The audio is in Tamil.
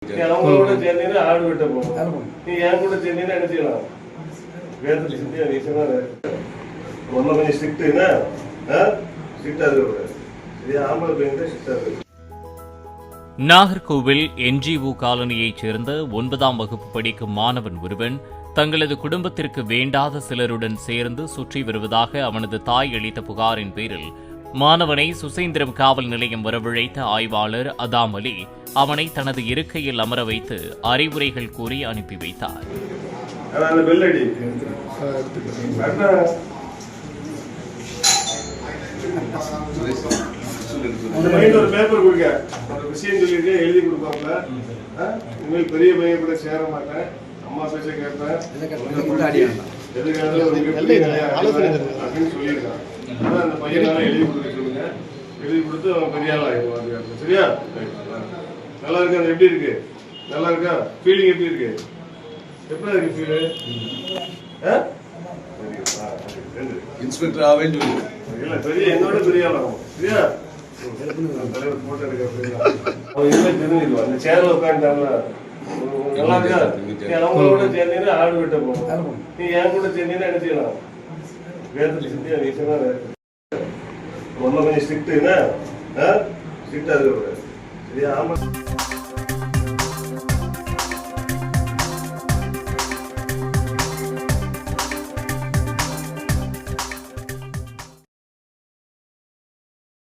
அவங்களோட சேர்ந்தீங்கன்னா ஆடு வெட்ட போகும். நீ என் கூட சேர்ந்தீங்கன்னா என்ன செய்யலாம்? வேதத்தை சிந்தியா நீசமா ஒன்னும் கொஞ்சம் ஸ்ட்ரிக்ட்டுன்னா ஸ்ட்ரிக்டா இருக்கு. ஆம்பளை பையன் தான் ஸ்ட்ரிக்டா இருக்கு. நாகர்கோவில் என்ஜிஓ காலனியைச் சேர்ந்த 9ஆம் வகுப்பு படிக்கும் மாணவன் ஒருவன் தங்களது குடும்பத்திற்கு வேண்டாத சிலருடன் சேர்ந்து சுற்றி வருவதாக அவனது தாய் அளித்த புகாரின் பேரில் மாணவனை சுசீந்திரம் காவல் நிலையம் வரவழைத்த ஆய்வாளர் அதாம் அலி அவனை தனது இருக்கையில் அமர வைத்து அறிவுரைகள் கூறி அனுப்பி வைத்தார். ஒரு பேப்பர் கொடுக்க ஒரு விஷயம் சொல்லிட்டு எழுதி கொடுப்பாங்க. இனிமேல் பெரிய பையன் கூட சேர மாட்டேன், அம்மா பேச கேட்பேன், அப்படின்னு சொல்லியிருக்கான். அதான் அந்த பையனால எழுதி கொடுக்க சொல்லுங்க. எழுதி கொடுத்து அவன் பெரிய ஆள் ஆயிடுவான். சரியா? நல்லா இருக்கா? அது எப்படி இருக்கு? நல்லா இருக்கா? ஃபீலிங் எப்படி இருக்கு? எப்படி இருக்கு ஃபீலு? இன்ஸ்பெக்டர் ஆவேன்னு சொல்லு. இல்ல பெரிய என்னோட பெரிய ஆள் ஆகும். சரியா? தலைவர் போட்டோ எடுக்க அவன் இல்லை தெரிஞ்சிருவான். அந்த சேர்ல உட்காந்துட்டாங்களா? நல்லா இருக்கா? நீ அவங்களோட சேர்ந்தீங்கன்னா ஆடு வெட்ட போகும். நீ என் கூட சேர்ந்தீங்கன்னா என்ன செய்யலாம்? வேதத்தை சிந்தியா நீசமா ஒன்னும் கொஞ்சம் ஸ்ட்ரிக்ட்டுன்னா ஸ்ட்ரிக்டா இருக்கு. சரியா? ஆமா.